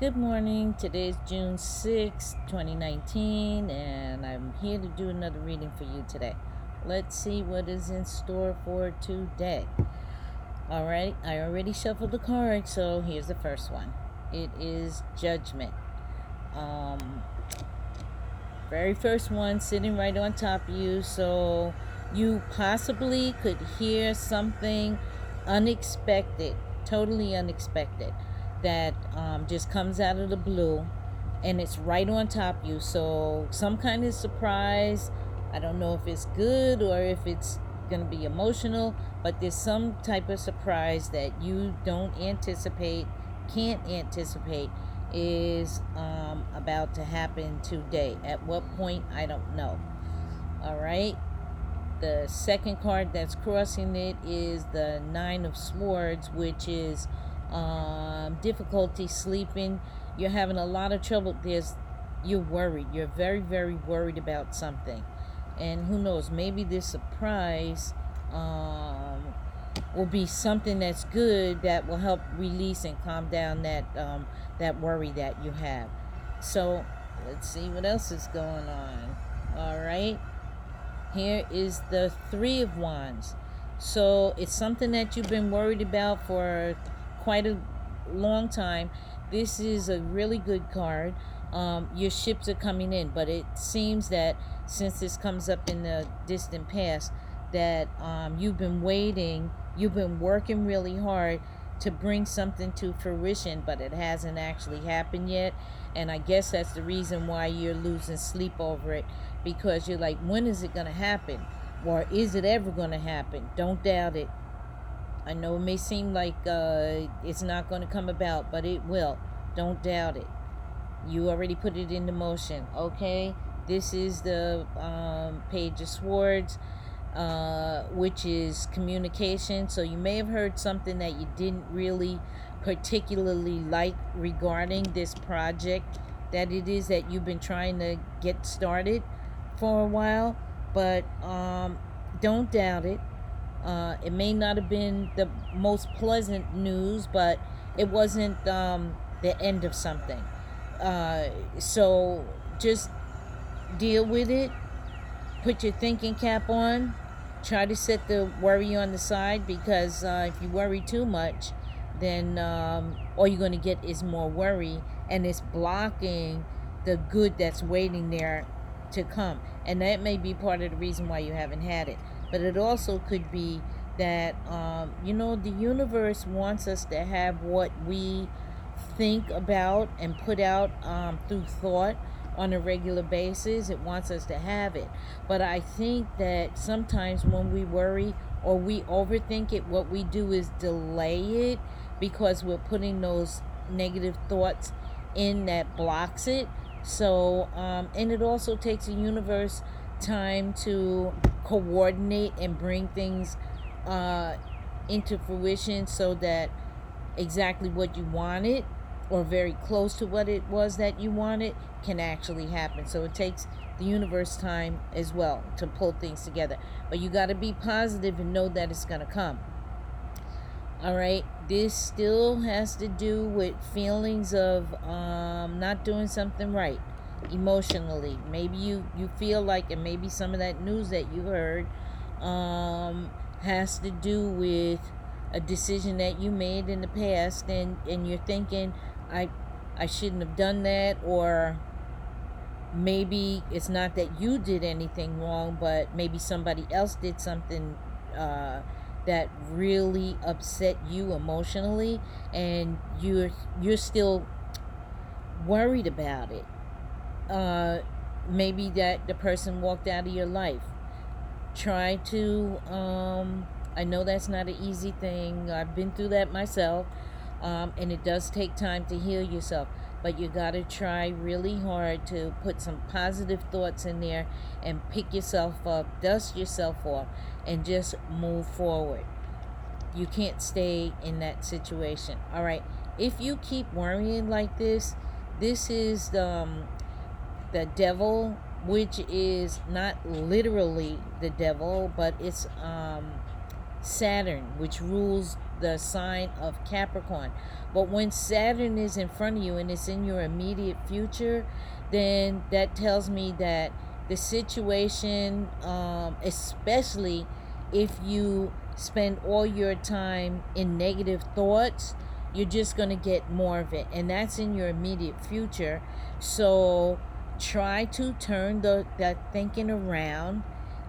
Good morning. Today is June 6th, 2019, and I'm here to do another reading for you today. Let's see what is in store for today. All right, I already shuffled the cards, so here's the first one. It is Judgment. Very first one sitting right on top of you, so you possibly could hear something unexpected, totally unexpected, that just comes out of the blue, and it's right on top of you. So some kind of surprise. I don't know if it's good or if it's going to be emotional, but there's some type of surprise that you don't anticipate, can't anticipate, is about to happen today. At what point, I don't know. All right. The second card that's crossing it is the Nine of Swords, which is difficulty sleeping. You're having a lot of trouble. You're worried. You're very, very worried about something. And who knows, maybe this surprise will be something that's good that will help release and calm down that worry that you have. So let's see what else is going on. All right. Here is the Three of Wands. So it's something that you've been worried about for quite a long time. This is a really good card. Your ships are coming in, but it seems that since this comes up in the distant past, that you've been waiting, you've been working really hard to bring something to fruition, but it hasn't actually happened yet. And I guess that's the reason why you're losing sleep over it, because you're like, when is it going to happen? Or is it ever going to happen? Don't doubt it. I know it may seem like it's not going to come about, but it will. Don't doubt it. You already put it into motion. Okay, this is the Page of Swords, which is communication. So you may have heard something that you didn't really particularly like regarding this project that it is that you've been trying to get started for a while, but don't doubt it. It may not have been the most pleasant news, but it wasn't the end of something. So just deal with it. Put your thinking cap on. Try to set the worry on the side, because if you worry too much, then all you're going to get is more worry, and it's blocking the good that's waiting there to come. And that may be part of the reason why you haven't had it. But it also could be that, the universe wants us to have what we think about and put out through thought on a regular basis. It wants us to have it. But I think that sometimes when we worry or we overthink it, what we do is delay it, because we're putting those negative thoughts in that blocks it. So, and it also takes the universe time to coordinate and bring things into fruition, so that exactly what you wanted, or very close to what it was that you wanted, can actually happen. So it takes the universe time as well to pull things together. But you got to be positive and know that it's going to come. All right, this still has to do with feelings of not doing something right emotionally. Maybe you feel like, and maybe some of that news that you heard has to do with a decision that you made in the past, and you're thinking, I shouldn't have done that. Or maybe it's not that you did anything wrong, but maybe somebody else did something that really upset you emotionally, and you're still worried about it. Maybe that the person walked out of your life. Try to I know that's not an easy thing. I've been through that myself, and it does take time to heal yourself. But you got to try really hard to put some positive thoughts in there and pick yourself up, dust yourself off, and just move forward. You can't stay in that situation. All right. If you keep worrying like this is the devil, which is not literally the devil, but it's Saturn, which rules the sign of Capricorn. But when Saturn is in front of you and it's in your immediate future, then that tells me that the situation, especially if you spend all your time in negative thoughts, you're just going to get more of it. And that's in your immediate future. So try to turn that thinking around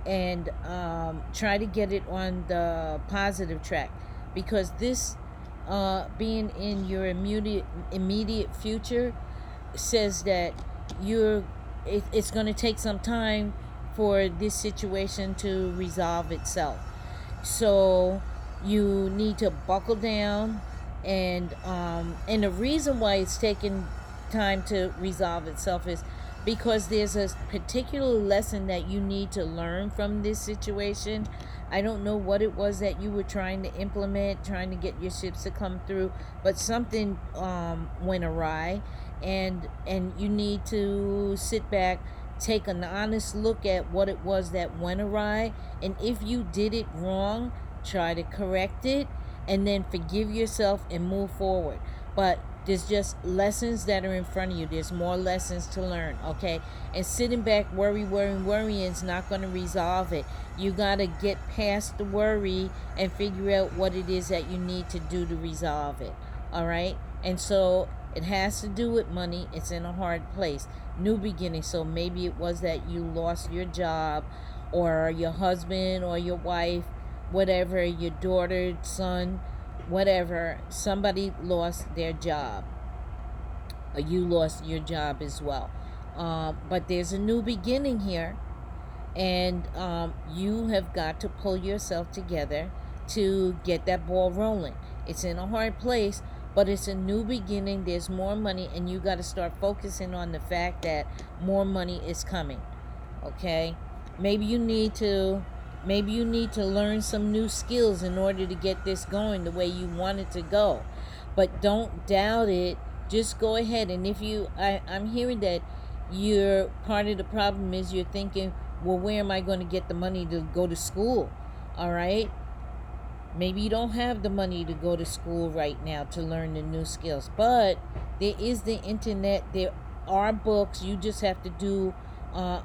and try to get it on the positive track, because this being in your immediate future says that it's going to take some time for this situation to resolve itself. So you need to buckle down, and the reason why it's taking time to resolve itself is because there's a particular lesson that you need to learn from this situation. I don't know what it was that you were trying to implement, trying to get your ships to come through, but something went awry, and you need to sit back, take an honest look at what it was that went awry, and if you did it wrong, try to correct it, and then forgive yourself and move forward. But there's just lessons that are in front of you. There's more lessons to learn, okay? And sitting back, worrying is not going to resolve it. You got to get past the worry and figure out what it is that you need to do to resolve it, all right? And so it has to do with money. It's in a hard place. New beginning. So maybe it was that you lost your job, or your husband or your wife, whatever, your daughter, son, whatever, somebody lost their job, or you lost your job as well. But there's a new beginning here, and you have got to pull yourself together to get that ball rolling. It's in a hard place, but it's a new beginning. There's more money, and you got to start focusing on the fact that more money is coming, okay? Maybe you need to learn some new skills in order to get this going the way you want it to go. But don't doubt it. Just go ahead. And if I'm hearing that you're part of the problem is you're thinking, well, where am I going to get the money to go to school? All right. Maybe you don't have the money to go to school right now to learn the new skills. But there is the internet. There are books. You just have to do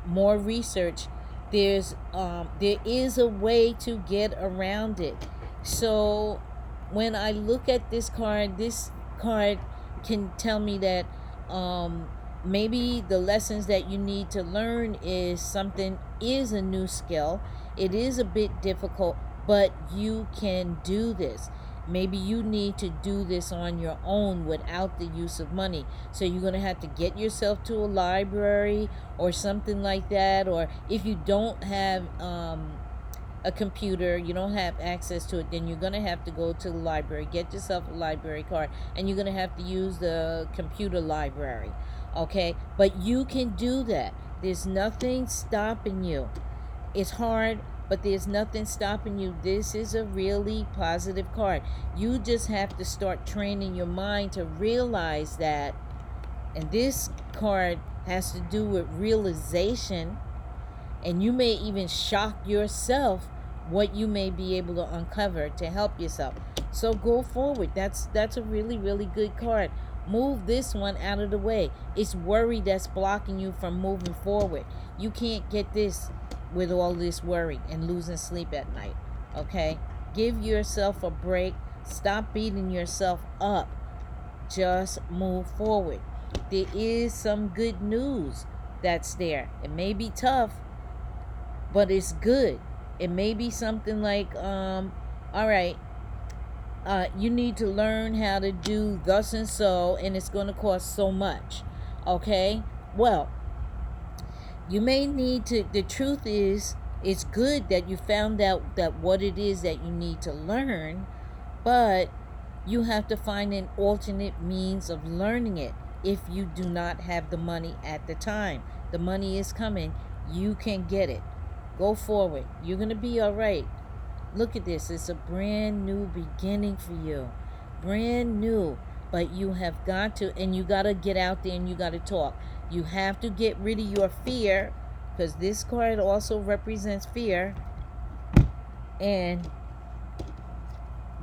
more research. There is a way to get around it. So when I look at this card can tell me that maybe the lessons that you need to learn is a new skill. It is a bit difficult, but you can do this. Maybe you need to do this on your own without the use of money. So you're going to have to get yourself to a library or something like that. Or if you don't have a computer, you don't have access to it, then you're going to have to go to the library, get yourself a library card, and you're going to have to use the computer library. Okay? But you can do that. There's nothing stopping you. It's hard, but there's nothing stopping you. This is a really positive card. You just have to start training your mind to realize that. And this card has to do with realization. And you may even shock yourself what you may be able to uncover to help yourself. So go forward. That's a really, really good card. Move this one out of the way. It's worry that's blocking you from moving forward. You can't get this with all this worry and losing sleep at night, okay? Give yourself a break. Stop beating yourself up. Just move forward. There is some good news that's there. It may be tough, but it's good. It may be something like, all right, you need to learn how to do thus and so, and it's going to cost so much, okay? Well, you may need to, the truth is, it's good that you found out that what it is that you need to learn, but you have to find an alternate means of learning it if you do not have the money at the time. The money is coming. You can get it. Go forward. You're going to be all right. Look at this. It's a brand new beginning for you. Brand new. But you have got to, and you got to get out there and you got to talk. You have to get rid of your fear, because this card also represents fear. And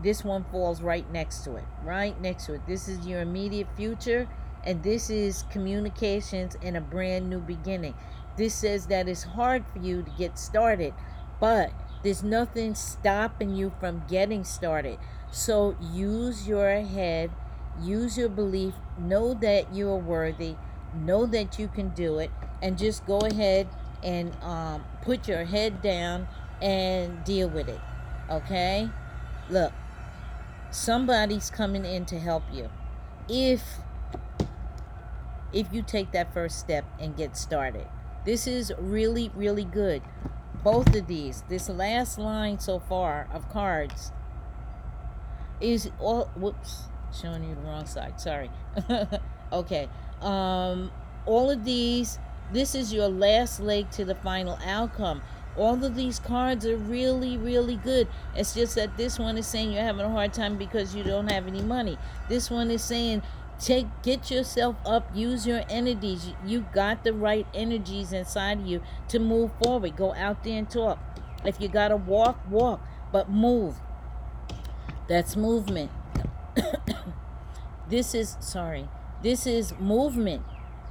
this one falls right next to it. Right next to it. This is your immediate future, and this is communications and a brand new beginning. This says that it's hard for you to get started, but there's nothing stopping you from getting started. So use your head, use your belief, know that you are worthy, know that you can do it, and just go ahead and put your head down and deal with it. Okay? Look, somebody's coming in to help you. If you take that first step and get started. This is really, really good. Both of these, this last line so far of cards is all, whoops, showing you the wrong side, sorry. Okay, all of these, this is your last leg to the final outcome. All of these cards are really, really good. It's just that this one is saying you're having a hard time because you don't have any money. This one is saying get yourself up, use your energies. You got the right energies inside of you to move forward. Go out there and talk. If you gotta walk, but move. That's movement. This is movement.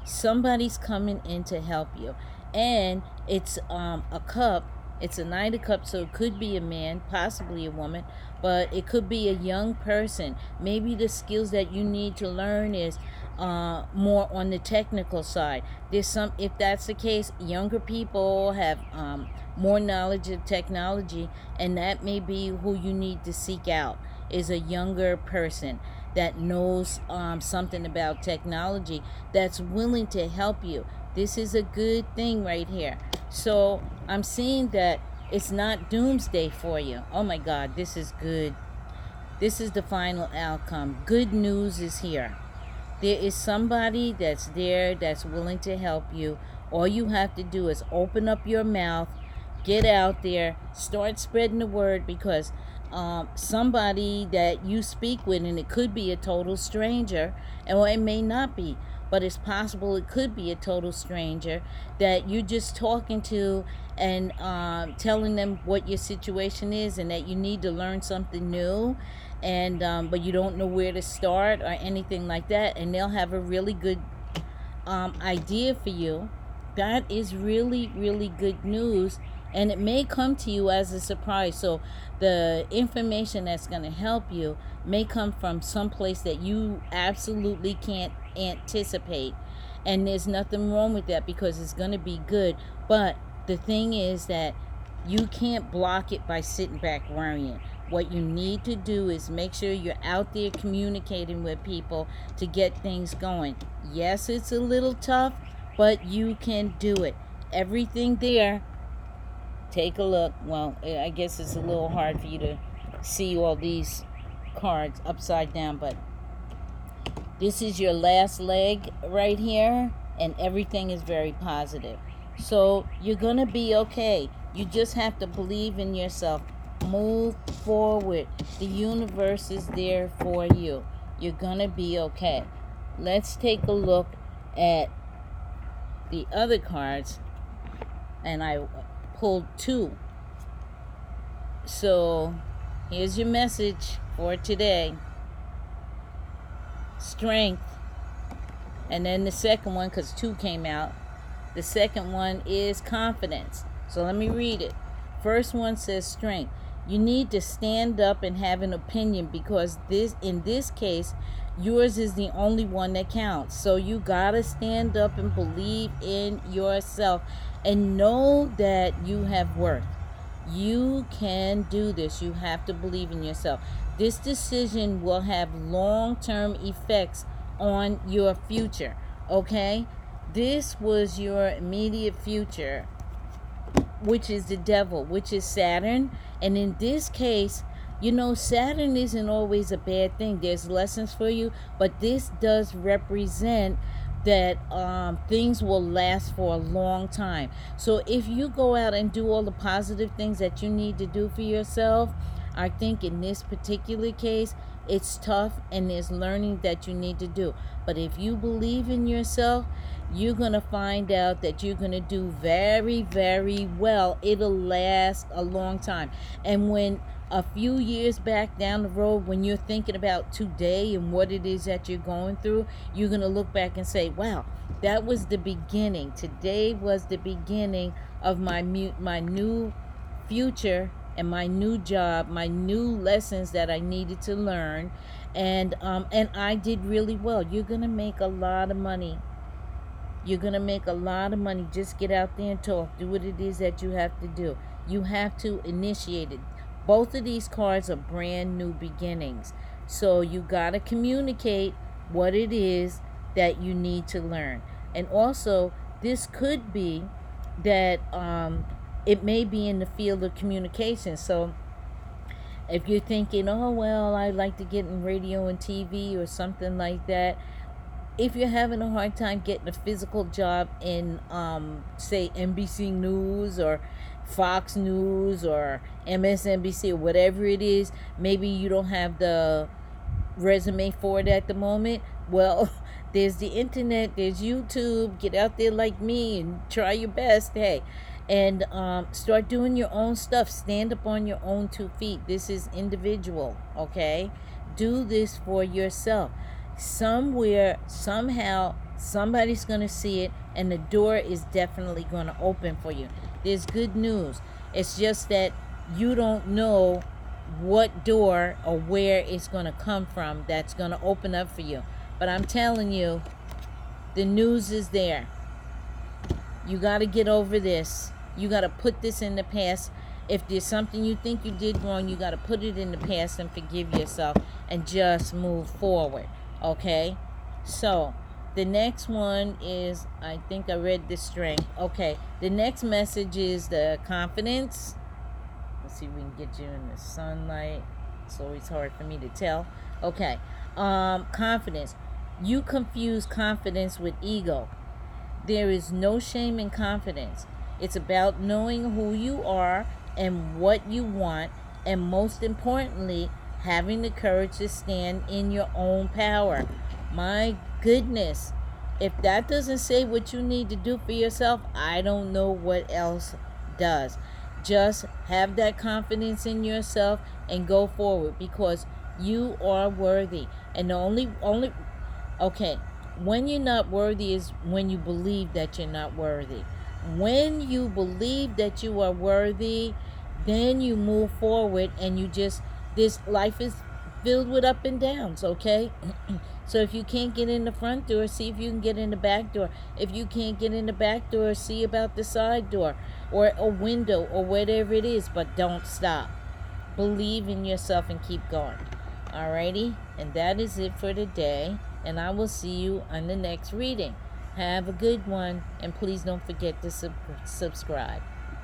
Somebody's coming in to help you. And it's a cup. It's a Knight of Cups, so it could be a man, possibly a woman, but it could be a young person. Maybe the skills that you need to learn is more on the technical side. If that's the case, younger people have more knowledge of technology, and that may be who you need to seek out, is a younger person that knows something about technology, that's willing to help you. This is a good thing right here. So I'm seeing that it's not doomsday for you. Oh my God, this is good. This is the final outcome. Good news is here. There is somebody that's there that's willing to help you. All you have to do is open up your mouth, get out there, start spreading the word, because somebody that you speak with, and it could be a total stranger, or it may not be, but it's possible it could be a total stranger that you're just talking to and telling them what your situation is and that you need to learn something new, and but you don't know where to start or anything like that, and they'll have a really good idea for you. That is really, really good news, and it may come to you as a surprise. So the information that's going to help you may come from someplace that you absolutely can't anticipate, and there's nothing wrong with that because it's going to be good. But the thing is that you can't block it by sitting back worrying. What you need to do is make sure you're out there communicating with people to get things going. Yes, it's a little tough, but you can do it. Everything there, take a look. Well, I guess it's a little hard for you to see all these cards upside down, but this is your last leg right here, and everything is very positive. So you're going to be okay. You just have to believe in yourself. Move forward. The universe is there for you. You're going to be okay. Let's take a look at the other cards, and I pulled two. So here's your message for today. Strength. And then the second one, because two came out, the second one is confidence. So let me read it. First one says strength. You need to stand up and have an opinion, because in this case, yours is the only one that counts. So you gotta stand up and believe in yourself and know that you have worth. You can do this. You have to believe in yourself. This decision will have long-term effects on your future. Okay? This was your immediate future, which is the devil, which is Saturn. And in this case, Saturn isn't always a bad thing. There's lessons for you, but this does represent that things will last for a long time. So if you go out and do all the positive things that you need to do for yourself, I think in this particular case, it's tough and there's learning that you need to do. But if you believe in yourself, you're going to find out that you're going to do very, very well. It'll last a long time. And when a few years back down the road, when you're thinking about today and what it is that you're going through, you're going to look back and say, wow, that was the beginning. Today was the beginning of my new future and my new job, my new lessons that I needed to learn. And I did really well. You're going to make a lot of money. You're going to make a lot of money. Just get out there and talk. Do what it is that you have to do. You have to initiate it. Both of these cards are brand new beginnings. So you got to communicate what it is that you need to learn. And also, this could be that it may be in the field of communication. So if you're thinking, oh, well, I'd like to get in radio and TV or something like that, if you're having a hard time getting a physical job in, say, NBC News or Fox News or MSNBC or whatever it is, maybe you don't have the resume for it at the moment. Well, there's the internet, there's YouTube. Get out there like me and try your best. Hey, and start doing your own stuff. Stand up on your own 2 feet. This is individual, okay? Do this for yourself. Somewhere, somehow, somebody's going to see it, and the door is definitely going to open for you. There's good news. It's just that you don't know what door or where it's going to come from that's going to open up for you. But I'm telling you, the news is there. You got to get over this. You got to put this in the past. If there's something you think you did wrong, you got to put it in the past and forgive yourself and just move forward. Okay? So, the next one is, I think I read the strength. Okay, the next message is the confidence. Let's see if we can get you in the sunlight. It's always hard for me to tell. Okay, confidence. You confuse confidence with ego. There is no shame in confidence. It's about knowing who you are and what you want, and most importantly, having the courage to stand in your own power. My goodness, if that doesn't say what you need to do for yourself, I don't know what else does. Just have that confidence in yourself and go forward, because you are worthy. And the only okay, when you're not worthy is when you believe that you're not worthy. When you believe that you are worthy, then you move forward, and you just, this life is filled with up and downs, okay? So if you can't get in the front door, see if you can get in the back door. If you can't get in the back door, see about the side door or a window or whatever it is, but don't stop. Believe in yourself and keep going. Alrighty? And that is it for today, and I will see you on the next reading. Have a good one, and please don't forget to subscribe.